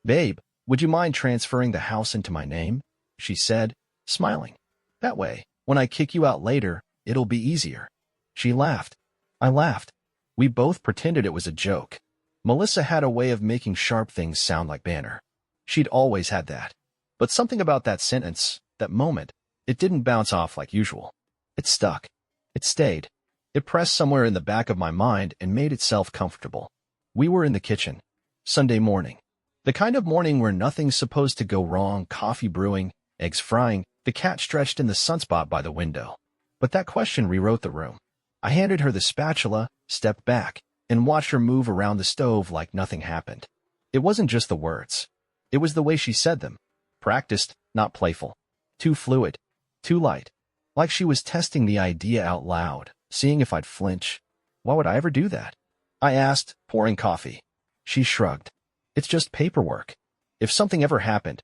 "Babe, would you mind transferring the house into my name?" she said, smiling. "That way, when I kick you out later, it'll be easier." She laughed. I laughed. We both pretended it was a joke. Melissa had a way of making sharp things sound like banter. She'd always had that. But something about that sentence, that moment, it didn't bounce off like usual. It stuck. It stayed. It pressed somewhere in the back of my mind and made itself comfortable. We were in the kitchen. Sunday morning. The kind of morning where nothing's supposed to go wrong, coffee brewing, eggs frying, the cat stretched in the sunspot by the window. But that question rewrote the room. I handed her the spatula, stepped back, and watched her move around the stove like nothing happened. It wasn't just the words. It was the way she said them. Practiced, not playful. Too fluid. Too light. Like she was testing the idea out loud, seeing if I'd flinch. Why would I ever do that? I asked, pouring coffee. She shrugged. It's just paperwork. If something ever happened,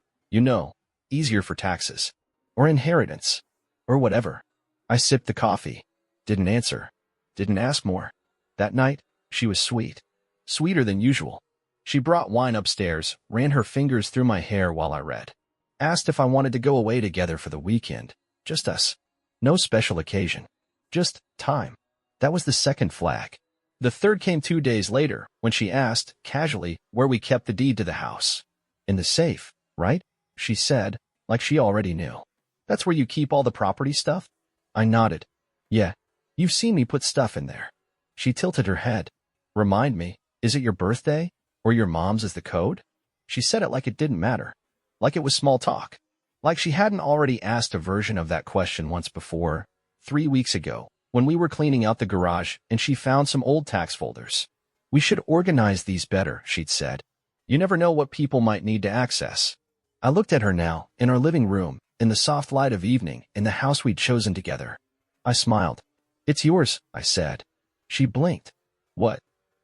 easier for taxes. Or inheritance. Or whatever. I sipped the coffee. Didn't answer. Didn't ask more. That night, she was sweet. Sweeter than usual. She brought wine upstairs, ran her fingers through my hair while I read. Asked if I wanted to go away together for the weekend. Just us. No special occasion. Just time. That was the second flag. The third came 2 days later, when she asked, casually, where we kept the deed to the house. "In the safe, right?" she said, like she already knew. "That's where you keep all the property stuff?" I nodded. "Yeah. You've seen me put stuff in there." She tilted her head. "Remind me, is it your birthday? Or your mom's is the code?" She said it like it didn't matter. Like it was small talk. Like she hadn't already asked a version of that question once before, 3 weeks ago, when we were cleaning out the garage and she found some old tax folders. "We should organize these better," she'd said. "You never know what people might need to access." I looked at her now, in our living room, in the soft light of evening, in the house we'd chosen together. I smiled. "It's yours," I said. She blinked. "What?"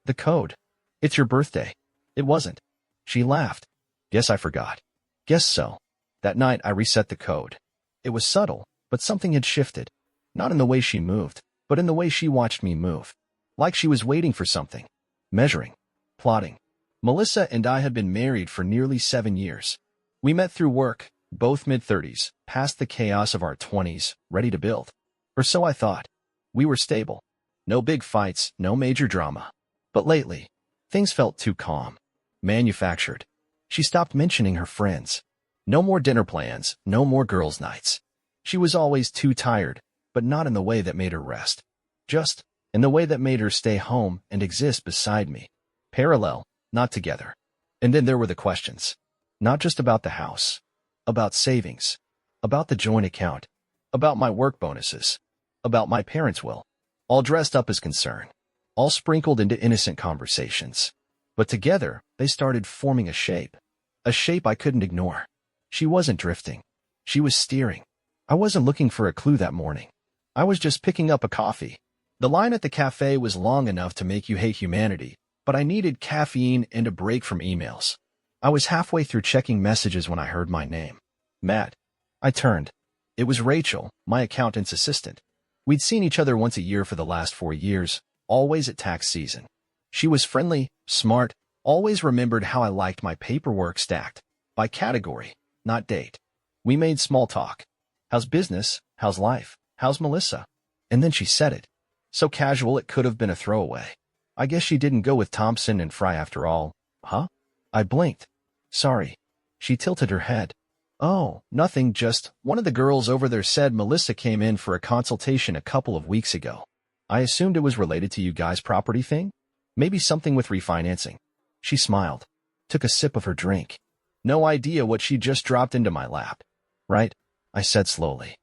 "The code. It's your birthday." "It wasn't." She laughed. "Guess I forgot." "Guess so." That night I reset the code. It was subtle, but something had shifted. Not in the way she moved, but in the way she watched me move. Like she was waiting for something. Measuring. Plotting. Melissa and I had been married for nearly 7 years. We met through work, both mid-30s, past the chaos of our 20s, ready to build. Or so I thought. We were stable. No big fights, no major drama. But lately, things felt too calm. Manufactured. She stopped mentioning her friends. No more dinner plans, no more girls' nights. She was always too tired, but not in the way that made her rest. Just in the way that made her stay home and exist beside me. Parallel, not together. And then there were the questions. Not just about the house. About savings. About the joint account. About my work bonuses. About my parents' will. All dressed up as concern. All sprinkled into innocent conversations. But together, they started forming a shape. A shape I couldn't ignore. She wasn't drifting. She was steering. I wasn't looking for a clue that morning. I was just picking up a coffee. The line at the cafe was long enough to make you hate humanity, but I needed caffeine and a break from emails. I was halfway through checking messages when I heard my name. Matt. I turned. It was Rachel, my accountant's assistant. We'd seen each other once a year for the last 4 years, always at tax season. She was friendly, smart, always remembered how I liked my paperwork stacked, by category, not date. We made small talk. How's business? How's life? How's Melissa? And then she said it. So casual it could have been a throwaway. I guess she didn't go with Thompson and Fry after all. Huh? I blinked. Sorry. She tilted her head. Oh, nothing, just one of the girls over there said Melissa came in for a consultation a couple of weeks ago. I assumed it was related to you guys' property thing? Maybe something with refinancing. She smiled. Took a sip of her drink. No idea what she just dropped into my lap. Right? I said slowly.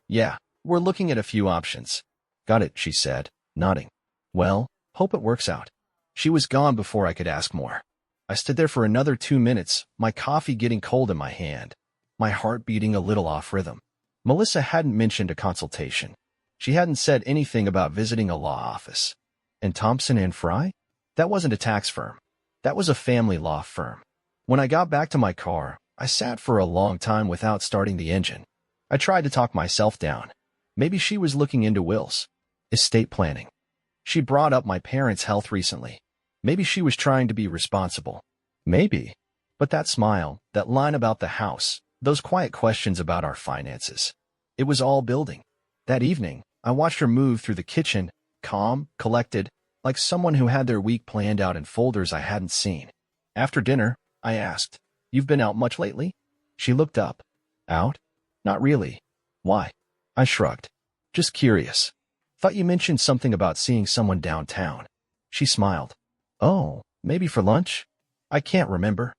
Yeah, we're looking at a few options. Got it, she said, nodding. Well, hope it works out. She was gone before I could ask more. I stood there for another 2 minutes, my coffee getting cold in my hand, my heart beating a little off rhythm. Melissa hadn't mentioned a consultation. She hadn't said anything about visiting a law office. And Thompson and Fry? That wasn't a tax firm. That was a family law firm. When I got back to my car, I sat for a long time without starting the engine. I tried to talk myself down. Maybe she was looking into wills. Estate planning. She brought up my parents' health recently. Maybe she was trying to be responsible. Maybe. But that smile, that line about the house, those quiet questions about our finances, it was all building. That evening, I watched her move through the kitchen, calm, collected, like someone who had their week planned out in folders I hadn't seen. After dinner, I asked, "You've been out much lately?" She looked up. "Out? Not really. Why?" I shrugged. "Just curious. Thought you mentioned something about seeing someone downtown." She smiled. "Oh, maybe for lunch?" "I can't remember."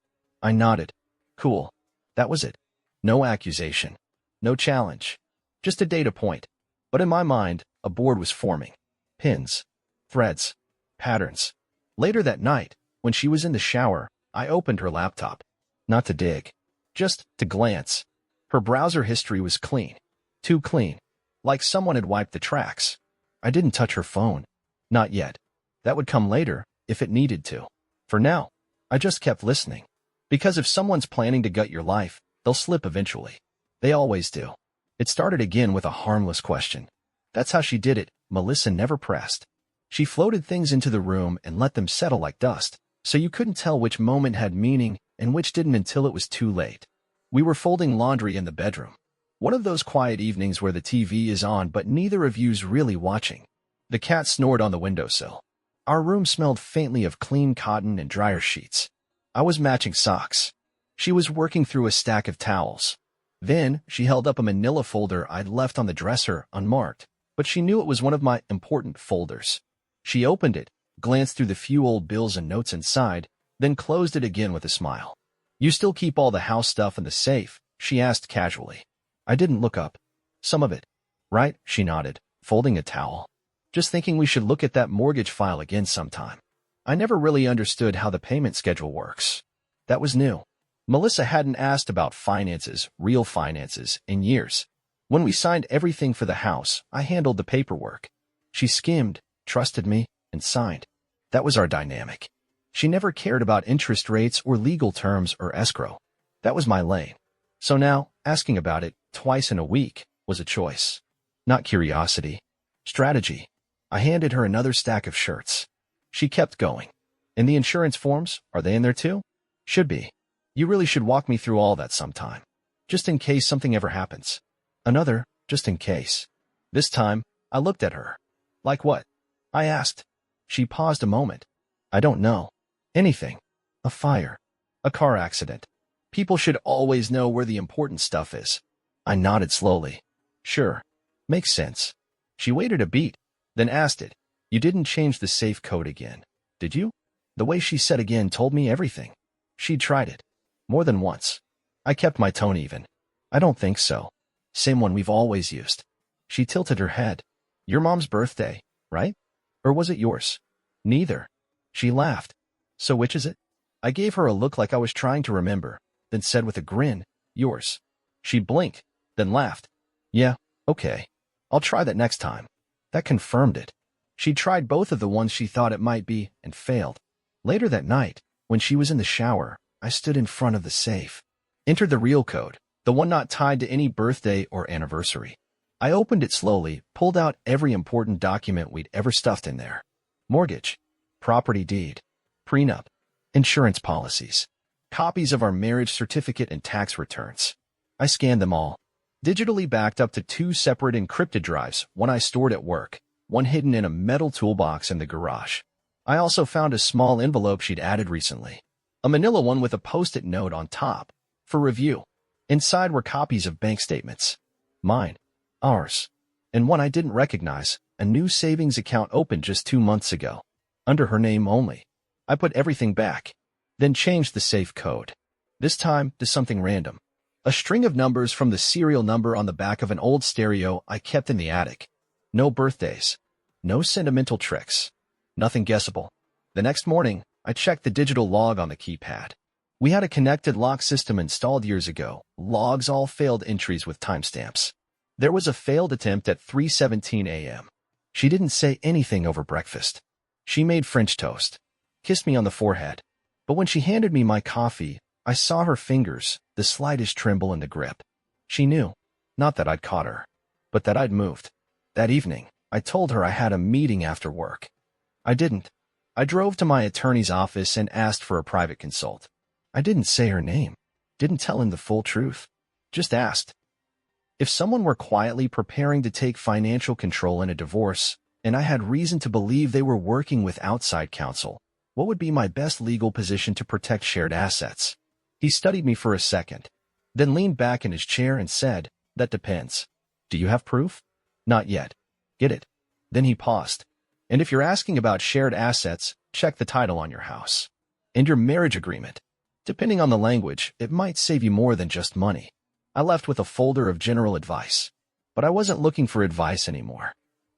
I nodded. "Cool." That was it. No accusation. No challenge. Just a data point. But in my mind, a board was forming. Pins. Threads. Patterns. Later that night, when she was in the shower, I opened her laptop. Not to dig. Just to glance. Her browser history was clean. Too clean. Like someone had wiped the tracks. I didn't touch her phone. Not yet. That would come later, if it needed to. For now, I just kept listening. Because if someone's planning to gut your life, they'll slip eventually. They always do. It started again with a harmless question. That's how she did it. Melissa never pressed. She floated things into the room and let them settle like dust, so you couldn't tell which moment had meaning and which didn't until it was too late. We were folding laundry in the bedroom. One of those quiet evenings where the TV is on but neither of you's really watching. The cat snored on the windowsill. Our room smelled faintly of clean cotton and dryer sheets. I was matching socks. She was working through a stack of towels. Then she held up a manila folder I'd left on the dresser unmarked, but she knew it was one of my important folders. She opened it, glanced through the few old bills and notes inside, then closed it again with a smile. "You still keep all the house stuff in the safe?" she asked casually. I didn't look up. "Some of it." "Right," she nodded, folding a towel. "Just thinking we should look at that mortgage file again sometime. I never really understood how the payment schedule works." That was new. Melissa hadn't asked about finances, real finances, in years. When we signed everything for the house, I handled the paperwork. She skimmed, trusted me, and signed. That was our dynamic. She never cared about interest rates or legal terms or escrow. That was my lane. So now, asking about it twice in a week was a choice. Not curiosity. Strategy. I handed her another stack of shirts. She kept going. "And the insurance forms, are they in there too?" "Should be. You really should walk me through all that sometime. Just in case something ever happens." Another, just in case. This time, I looked at her. "Like what?" I asked. She paused a moment. "I don't know. Anything. A fire. A car accident. People should always know where the important stuff is." I nodded slowly. "Sure. Makes sense." She waited a beat, then asked it. "You didn't change the safe code again, did you?" The way she said again told me everything. She'd tried it. More than once. I kept my tone even. "I don't think so. Same one we've always used." She tilted her head. "Your mom's birthday, right? Or was it yours?" "Neither." She laughed. "So which is it?" I gave her a look like I was trying to remember, then said with a grin, "Yours." She blinked, then laughed. "Yeah, okay. I'll try that next time." That confirmed it. She tried both of the ones she thought it might be and failed. Later that night, when she was in the shower, I stood in front of the safe. Entered the real code, the one not tied to any birthday or anniversary. I opened it slowly, pulled out every important document we'd ever stuffed in there. Mortgage, property deed, prenup, insurance policies, copies of our marriage certificate and tax returns. I scanned them all, digitally backed up to 2 separate encrypted drives, one I stored at work, one hidden in a metal toolbox in the garage. I also found a small envelope she'd added recently, a manila one with a post-it note on top, for review. Inside were copies of bank statements. Mine, ours, and one I didn't recognize, a new savings account opened just 2 months ago, under her name only. I put everything back, then changed the safe code. This time to something random. A string of numbers from the serial number on the back of an old stereo I kept in the attic. No birthdays. No sentimental tricks. Nothing guessable. The next morning, I checked the digital log on the keypad. We had a connected lock system installed years ago. Logs all failed entries with timestamps. There was a failed attempt at 3:17 a.m. She didn't say anything over breakfast. She made French toast, kissed me on the forehead. But when she handed me my coffee, I saw her fingers, the slightest tremble in the grip. She knew, not that I'd caught her, but that I'd moved. That evening, I told her I had a meeting after work. I didn't. I drove to my attorney's office and asked for a private consult. I didn't say her name. Didn't tell him the full truth. Just asked. If someone were quietly preparing to take financial control in a divorce, and I had reason to believe they were working with outside counsel, what would be my best legal position to protect shared assets? He studied me for a second, then leaned back in his chair and said, that depends. Do you have proof? Not yet. Get it? Then he paused. And if you're asking about shared assets, check the title on your house. And your marriage agreement. Depending on the language, it might save you more than just money. I left with a folder of general advice. But I wasn't looking for advice anymore.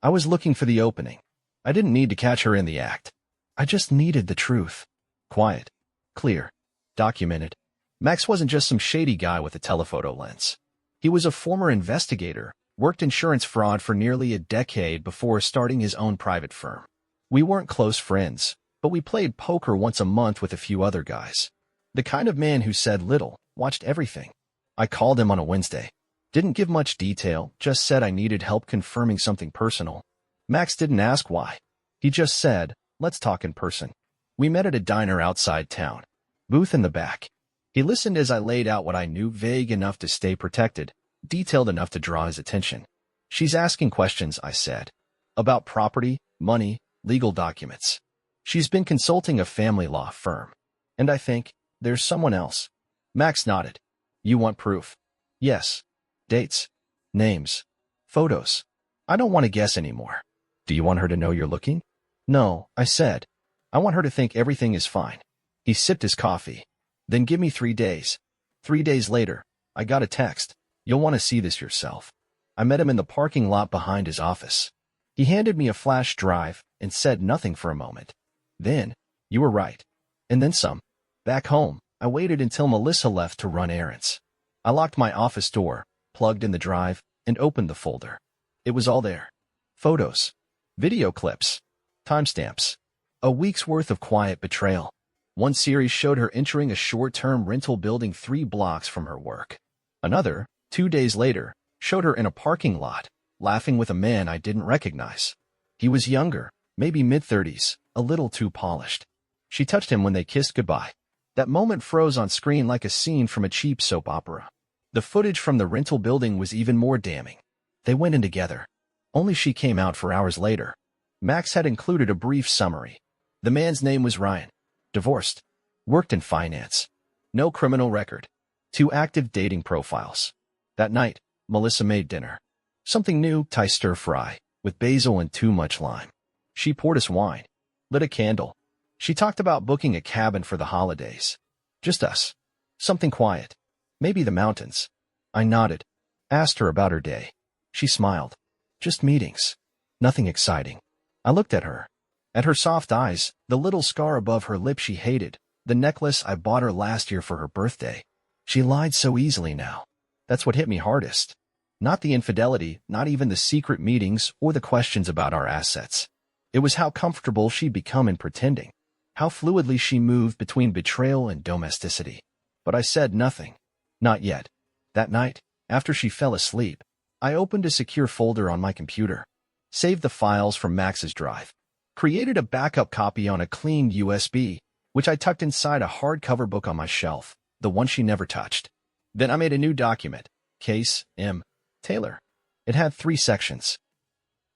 I was looking for the opening. I didn't need to catch her in the act. I just needed the truth. Quiet. Clear. Documented. Max wasn't just some shady guy with a telephoto lens. He was a former investigator, worked insurance fraud for nearly a decade before starting his own private firm. We weren't close friends, but we played poker once a month with a few other guys. The kind of man who said little, watched everything. I called him on a Wednesday. Didn't give much detail, just said I needed help confirming something personal. Max didn't ask why. He just said, let's talk in person. We met at a diner outside town. Booth in the back. He listened as I laid out what I knew, vague enough to stay protected, detailed enough to draw his attention. She's asking questions, I said. About property, money, legal documents. She's been consulting a family law firm. And I think, there's someone else. Max nodded. You want proof? Yes. Dates. Names. Photos. I don't want to guess anymore. Do you want her to know you're looking? No, I said. I want her to think everything is fine. He sipped his coffee. Then give me 3 days. 3 days later, I got a text. You'll want to see this yourself. I met him in the parking lot behind his office. He handed me a flash drive and said nothing for a moment. Then, you were right. And then some. Back home, I waited until Melissa left to run errands. I locked my office door, plugged in the drive, and opened the folder. It was all there. Photos. Video clips. Timestamps. A week's worth of quiet betrayal. One series showed her entering a short-term rental building 3 blocks from her work. Another, 2 days later, showed her in a parking lot, laughing with a man I didn't recognize. He was younger, maybe mid-30s, a little too polished. She touched him when they kissed goodbye. That moment froze on screen like a scene from a cheap soap opera. The footage from the rental building was even more damning. They went in together. Only she came out 4 hours later. Max had included a brief summary. The man's name was Ryan. Divorced. Worked in finance. No criminal record. 2 active dating profiles. That night, Melissa made dinner. Something new, Thai stir-fry, with basil and too much lime. She poured us wine. Lit a candle. She talked about booking a cabin for the holidays. Just us. Something quiet. Maybe the mountains. I nodded. Asked her about her day. She smiled. Just meetings. Nothing exciting. I looked at her. At her soft eyes, the little scar above her lip she hated, the necklace I bought her last year for her birthday. She lied so easily now. That's what hit me hardest. Not the infidelity, not even the secret meetings or the questions about our assets. It was how comfortable she'd become in pretending. How fluidly she moved between betrayal and domesticity. But I said nothing. Not yet. That night, after she fell asleep, I opened a secure folder on my computer. Saved the files from Max's drive. Created a backup copy on a cleaned USB, which I tucked inside a hardcover book on my shelf, the one she never touched. Then I made a new document, Case M. Taylor. It had 3 sections.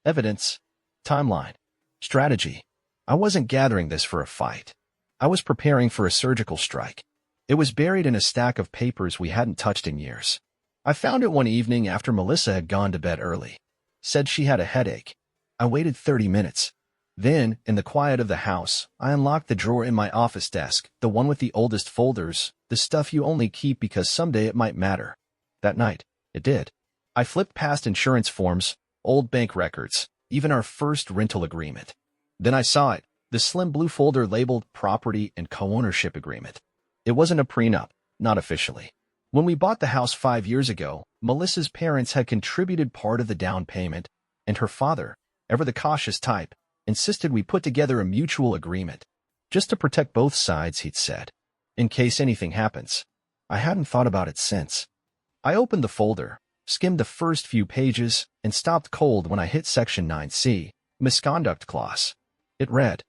Evidence, timeline, strategy. I wasn't gathering this for a fight. I was preparing for a surgical strike. It was buried in a stack of papers we hadn't touched in years. I found it one evening after Melissa had gone to bed early. Said she had a headache. I waited 30 minutes. Then, in the quiet of the house, I unlocked the drawer in my office desk, the one with the oldest folders, the stuff you only keep because someday it might matter. That night, it did. I flipped past insurance forms, old bank records, even our first rental agreement. Then I saw it, the slim blue folder labeled Property and Co-ownership Agreement. It wasn't a prenup, not officially. When we bought the house 5 years ago, Melissa's parents had contributed part of the down payment, and her father, ever the cautious type, insisted we put together a mutual agreement. Just to protect both sides, he'd said. In case anything happens. I hadn't thought about it since. I opened the folder, skimmed the first few pages, and stopped cold when I hit Section 9C, Misconduct Clause. It read,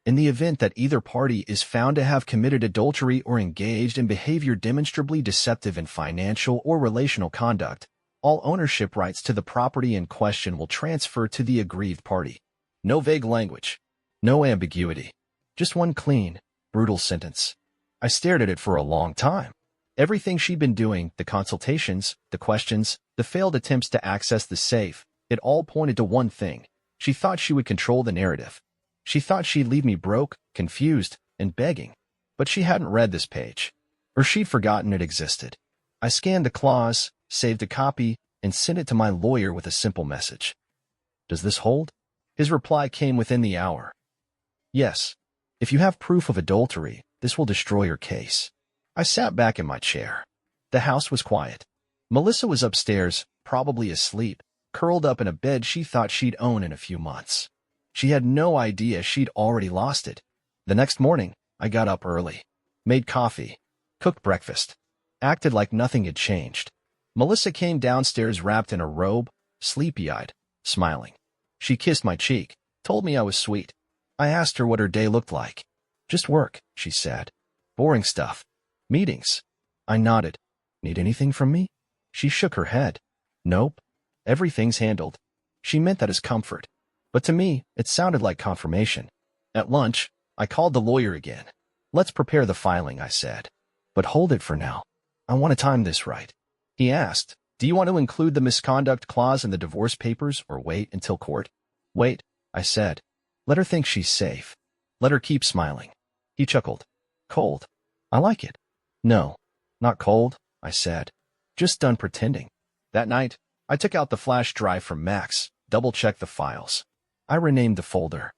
In the event that either party is found to have committed adultery or engaged in behavior demonstrably deceptive in financial or relational conduct, all ownership rights to the property in question will transfer to the aggrieved party. No vague language. No ambiguity. Just one clean, brutal sentence. I stared at it for a long time. Everything she'd been doing, the consultations, the questions, the failed attempts to access the safe, it all pointed to one thing. She thought she would control the narrative. She thought she'd leave me broke, confused, and begging. But she hadn't read this page. Or she'd forgotten it existed. I scanned the clause, saved a copy, and sent it to my lawyer with a simple message. Does this hold? His reply came within the hour. Yes. If you have proof of adultery, this will destroy your case. I sat back in my chair. The house was quiet. Melissa was upstairs, probably asleep, curled up in a bed she thought she'd own in a few months. She had no idea she'd already lost it. The next morning, I got up early, made coffee, cooked breakfast, acted like nothing had changed. Melissa came downstairs wrapped in a robe, sleepy-eyed, smiling. She kissed my cheek, told me I was sweet. I asked her what her day looked like. Just work, she said. Boring stuff. Meetings. I nodded. Need anything from me? She shook her head. Nope. Everything's handled. She meant that as comfort. But to me, it sounded like confirmation. At lunch, I called the lawyer again. Let's prepare the filing, I said. But hold it for now. I want to time this right. He asked, do you want to include the misconduct clause in the divorce papers or wait until court? Wait, I said. Let her think she's safe. Let her keep smiling. He chuckled. Cold. I like it. No, not cold, I said. Just done pretending. That night, I took out the flash drive from Max, double-checked the files. I renamed the folder.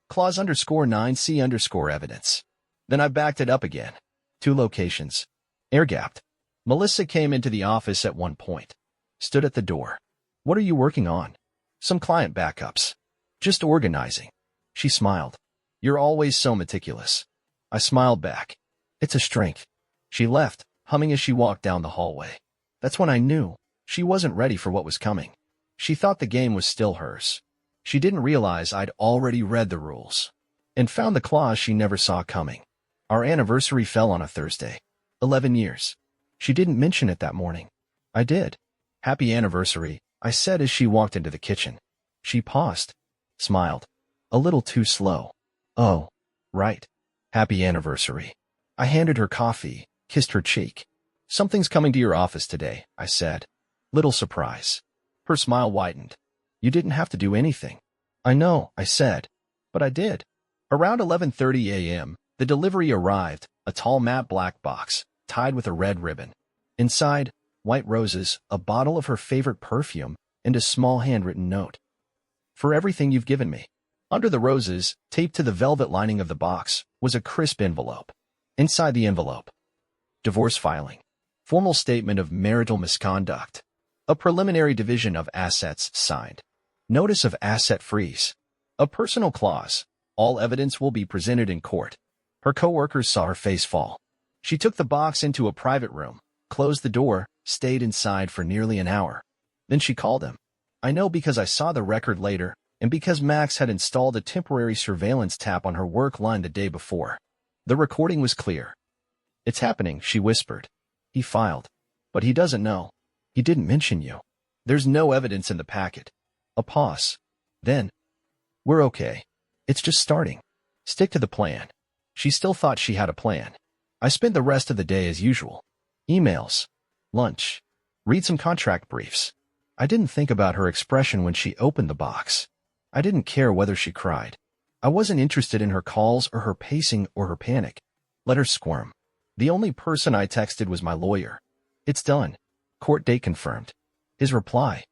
Clause _9C _evidence. Then I backed it up again. 2 locations. Air-gapped. Melissa came into the office at one point. Stood at the door. What are you working on? Some client backups. Just organizing. She smiled. You're always so meticulous. I smiled back. It's a strength. She left, humming as she walked down the hallway. That's when I knew she wasn't ready for what was coming. She thought the game was still hers. She didn't realize I'd already read the rules and found the clause she never saw coming. Our anniversary fell on a Thursday. 11 years. She didn't mention it that morning. I did. Happy anniversary, I said as she walked into the kitchen. She paused, smiled. A little too slow. Oh, right. Happy anniversary. I handed her coffee, kissed her cheek. Something's coming to your office today, I said. Little surprise. Her smile widened. You didn't have to do anything. I know, I said. But I did. Around 11:30 a.m., the delivery arrived, a tall matte black box, tied with a red ribbon. Inside, white roses, a bottle of her favorite perfume, and a small handwritten note. For everything you've given me. Under the roses, taped to the velvet lining of the box, was a crisp envelope. Inside the envelope, divorce filing, formal statement of marital misconduct, a preliminary division of assets signed, notice of asset freeze, a personal clause, all evidence will be presented in court. Her coworkers saw her face fall. She took the box into a private room, closed the door, stayed inside for nearly an hour. Then she called him. I know because I saw the record later, and because Max had installed a temporary surveillance tap on her work line the day before. The recording was clear. It's happening, she whispered. He filed. But he doesn't know. He didn't mention you. There's no evidence in the packet. A pause. Then, we're okay. It's just starting. Stick to the plan. She still thought she had a plan. I spent the rest of the day as usual. Emails. Lunch. Read some contract briefs. I didn't think about her expression when she opened the box. I didn't care whether she cried. I wasn't interested in her calls or her pacing or her panic. Let her squirm. The only person I texted was my lawyer. It's done. Court date confirmed. His reply.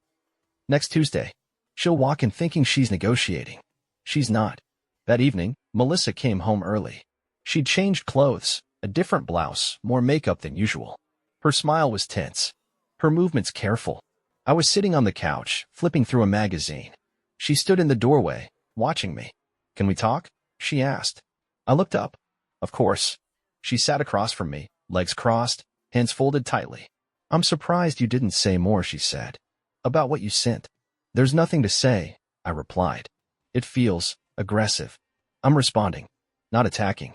Next Tuesday. She'll walk in thinking she's negotiating. She's not. That evening, Melissa came home early. She'd changed clothes, a different blouse, more makeup than usual. Her smile was tense. Her movements careful. I was sitting on the couch, flipping through a magazine. She stood in the doorway, watching me. Can we talk? She asked. I looked up. Of course. She sat across from me, legs crossed, hands folded tightly. I'm surprised you didn't say more, she said. About what you sent. There's nothing to say, I replied. It feels aggressive. I'm responding, not attacking.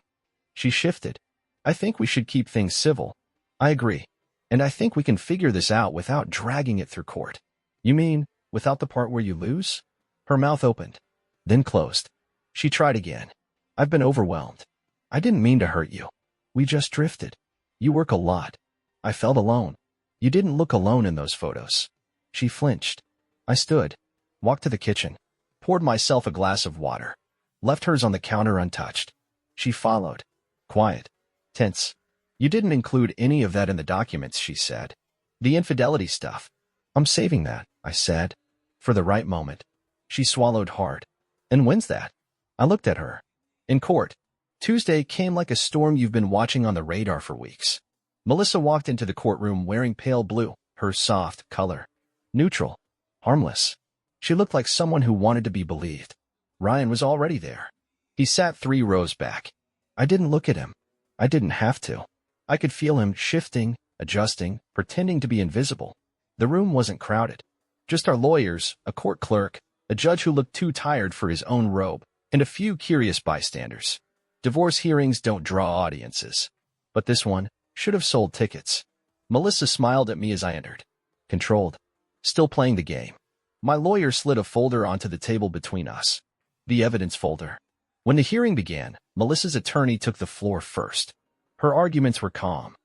She shifted. I think we should keep things civil. I agree. And I think we can figure this out without dragging it through court. You mean, without the part where you lose? Her mouth opened, then closed. She tried again. I've been overwhelmed. I didn't mean to hurt you. We just drifted. You work a lot. I felt alone. You didn't look alone in those photos. She flinched. I stood, walked to the kitchen, poured myself a glass of water, left hers on the counter untouched. She followed, quiet, tense. You didn't include any of that in the documents, she said. The infidelity stuff. I'm saving that, I said, for the right moment. She swallowed hard. And when's that? I looked at her. In court. Tuesday came like a storm you've been watching on the radar for weeks. Melissa walked into the courtroom wearing pale blue, her soft color. Neutral. Harmless. She looked like someone who wanted to be believed. Ryan was already there. He sat 3 rows back. I didn't look at him. I didn't have to. I could feel him shifting, adjusting, pretending to be invisible. The room wasn't crowded. Just our lawyers, a court clerk, a judge who looked too tired for his own robe, and a few curious bystanders. Divorce hearings don't draw audiences. But this one should have sold tickets. Melissa smiled at me as I entered. Controlled. Still playing the game. My lawyer slid a folder onto the table between us. The evidence folder. When the hearing began, Melissa's attorney took the floor first. Her arguments were calm.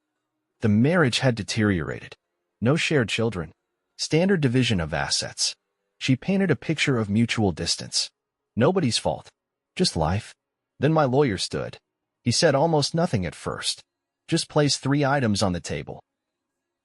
The marriage had deteriorated. No shared children. Standard division of assets. She painted a picture of mutual distance. Nobody's fault. Just life. Then my lawyer stood. He said almost nothing at first. Just placed 3 items on the table.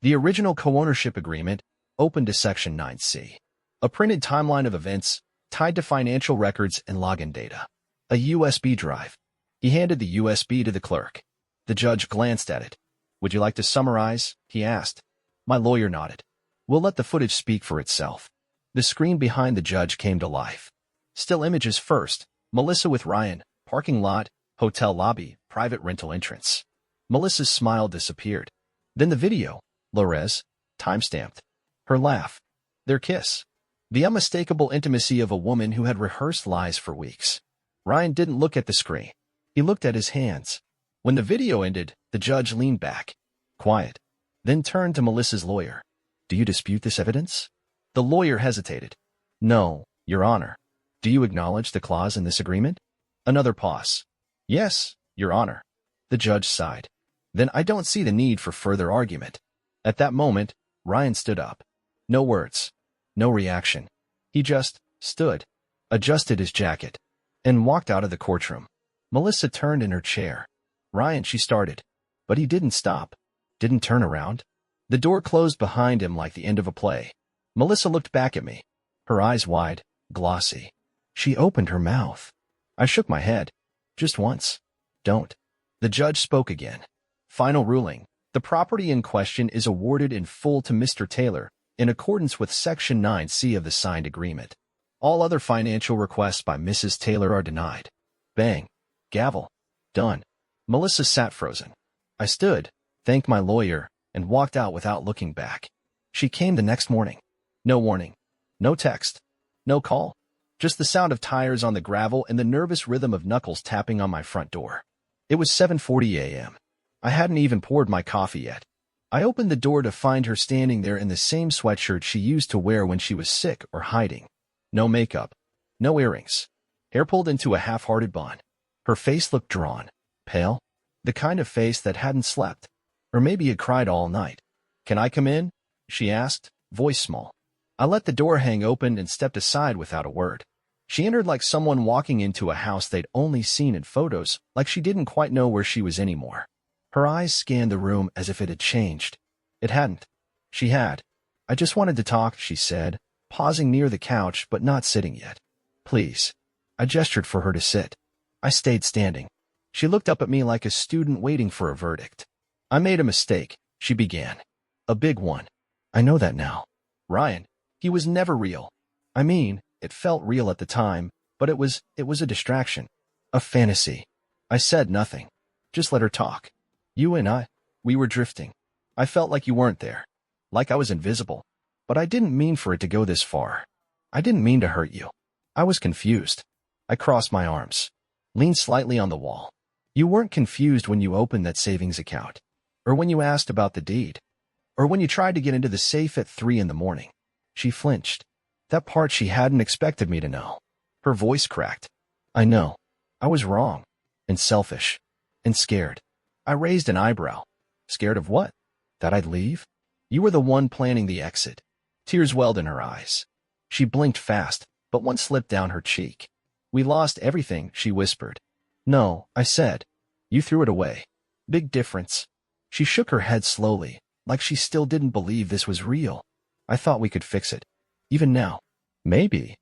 The original co-ownership agreement, open to Section 9C. A printed timeline of events tied to financial records and login data. A USB drive. He handed the USB to the clerk. The judge glanced at it. Would you like to summarize? He asked. My lawyer nodded. We'll let the footage speak for itself. The screen behind the judge came to life. Still images first. Melissa with Ryan, parking lot, hotel lobby, private rental entrance. Melissa's smile disappeared. Then the video, Lores, time-stamped. Her laugh. Their kiss. The unmistakable intimacy of a woman who had rehearsed lies for weeks. Ryan didn't look at the screen. He looked at his hands. When the video ended, the judge leaned back, quiet, then turned to Melissa's lawyer. Do you dispute this evidence? The lawyer hesitated. No, Your Honor. Do you acknowledge the clause in this agreement? Another pause. Yes, Your Honor. The judge sighed. Then I don't see the need for further argument. At that moment, Ryan stood up. No words. No reaction. He just stood, adjusted his jacket, and walked out of the courtroom. Melissa turned in her chair. Ryan, she started. But he didn't stop. Didn't turn around. The door closed behind him like the end of a play. Melissa looked back at me. Her eyes wide, glossy. She opened her mouth. I shook my head. Just once. Don't. The judge spoke again. Final ruling. The property in question is awarded in full to Mr. Taylor, in accordance with Section 9C of the signed agreement. All other financial requests by Mrs. Taylor are denied. Bang. Gavel. Done. Melissa sat frozen. I stood, thanked my lawyer, and walked out without looking back. She came the next morning. No warning. No text. No call. Just the sound of tires on the gravel and the nervous rhythm of knuckles tapping on my front door. It was 7:40 a.m. I hadn't even poured my coffee yet. I opened the door to find her standing there in the same sweatshirt she used to wear when she was sick or hiding. No makeup. No earrings. Hair pulled into a half-hearted bun. Her face looked drawn, pale, the kind of face that hadn't slept. Or maybe had cried all night. Can I come in? She asked, voice small. I let the door hang open and stepped aside without a word. She entered like someone walking into a house they'd only seen in photos, like she didn't quite know where she was anymore. Her eyes scanned the room as if it had changed. It hadn't. She had. I just wanted to talk, she said, pausing near the couch but not sitting yet. Please. I gestured for her to sit. I stayed standing. She looked up at me like a student waiting for a verdict. I made a mistake, she began. A big one. I know that now. Ryan, he was never real. I mean, it felt real at the time, but it was a distraction. A fantasy. I said nothing. Just let her talk. You and I, we were drifting. I felt like you weren't there. Like I was invisible. But I didn't mean for it to go this far. I didn't mean to hurt you. I was confused. I crossed my arms. leaned slightly on the wall. You weren't confused when you opened that savings account, or when you asked about the deed, or when you tried to get into the safe at 3 in the morning. She flinched. That part she hadn't expected me to know. Her voice cracked. I know. I was wrong. And selfish. And scared. I raised an eyebrow. Scared of what? That I'd leave? You were the one planning the exit. Tears welled in her eyes. She blinked fast, but one slipped down her cheek. We lost everything, she whispered. No, I said. You threw it away. Big difference. She shook her head slowly, like she still didn't believe this was real. I thought we could fix it. Even now. Maybe.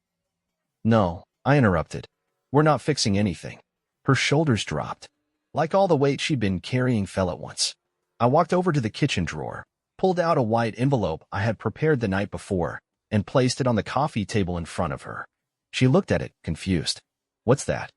No, I interrupted. We're not fixing anything. Her shoulders dropped. Like all the weight she'd been carrying fell at once. I walked over to the kitchen drawer, pulled out a white envelope I had prepared the night before, and placed it on the coffee table in front of her. She looked at it, confused. What's that?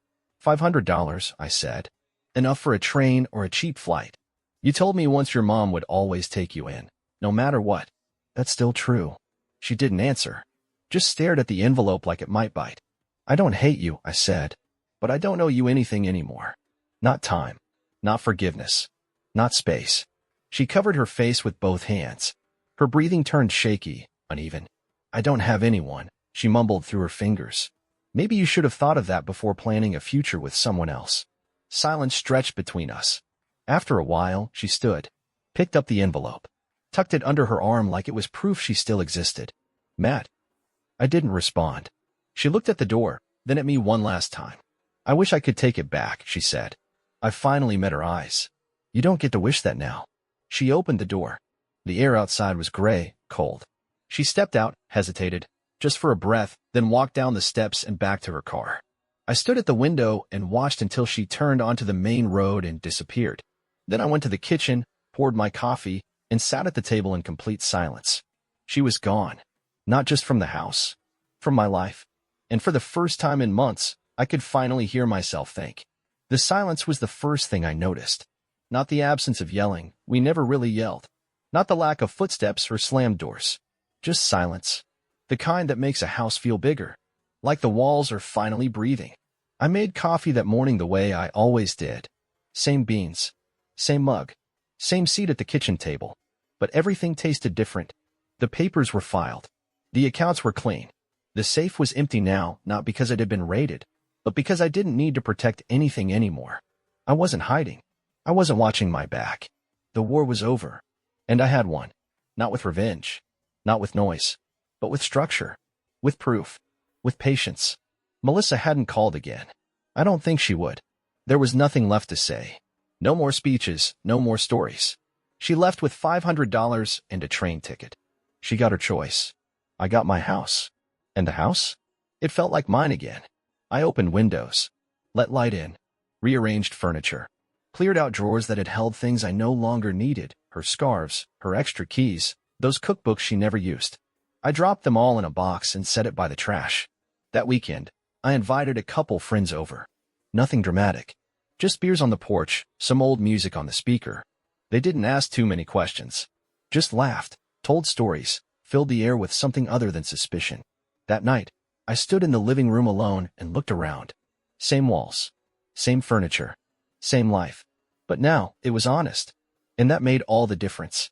$500, I said. Enough for a train or a cheap flight. You told me once your mom would always take you in, no matter what. That's still true. She didn't answer, just stared at the envelope like it might bite. I don't hate you, I said, but I don't owe you anything anymore. Not time, not forgiveness, not space. She covered her face with both hands. Her breathing turned shaky, uneven. I don't have anyone, she mumbled through her fingers. Maybe you should have thought of that before planning a future with someone else. Silence stretched between us. After a while, she stood, picked up the envelope, tucked it under her arm like it was proof she still existed. Matt. I didn't respond. She looked at the door, then at me one last time. I wish I could take it back, she said. I finally met her eyes. You don't get to wish that now. She opened the door. The air outside was gray, cold. She stepped out, hesitated, just for a breath, then walked down the steps and back to her car. I stood at the window and watched until she turned onto the main road and disappeared. Then I went to the kitchen, poured my coffee, and sat at the table in complete silence. She was gone. Not just from the house, from my life. And for the first time in months, I could finally hear myself think. The silence was the first thing I noticed. Not the absence of yelling, we never really yelled. Not the lack of footsteps or slammed doors. Just silence. The kind that makes a house feel bigger. Like the walls are finally breathing. I made coffee that morning the way I always did. Same beans. Same mug. Same seat at the kitchen table. But everything tasted different. The papers were filed. The accounts were clean. The safe was empty now, not because it had been raided, but because I didn't need to protect anything anymore. I wasn't hiding. I wasn't watching my back. The war was over. And I had one. Not with revenge. Not with noise. But with structure. With proof. With patience. Melissa hadn't called again. I don't think she would. There was nothing left to say. No more speeches, no more stories. She left with $500 and a train ticket. She got her choice. I got my house. And the house? It felt like mine again. I opened windows, let light in, rearranged furniture, cleared out drawers that had held things I no longer needed, her scarves, her extra keys, those cookbooks she never used. I dropped them all in a box and set it by the trash. That weekend, I invited a couple friends over. Nothing dramatic. Just beers on the porch, some old music on the speaker. They didn't ask too many questions. Just laughed, told stories, filled the air with something other than suspicion. That night, I stood in the living room alone and looked around. Same walls. Same furniture. Same life. But now, it was honest. And that made all the difference.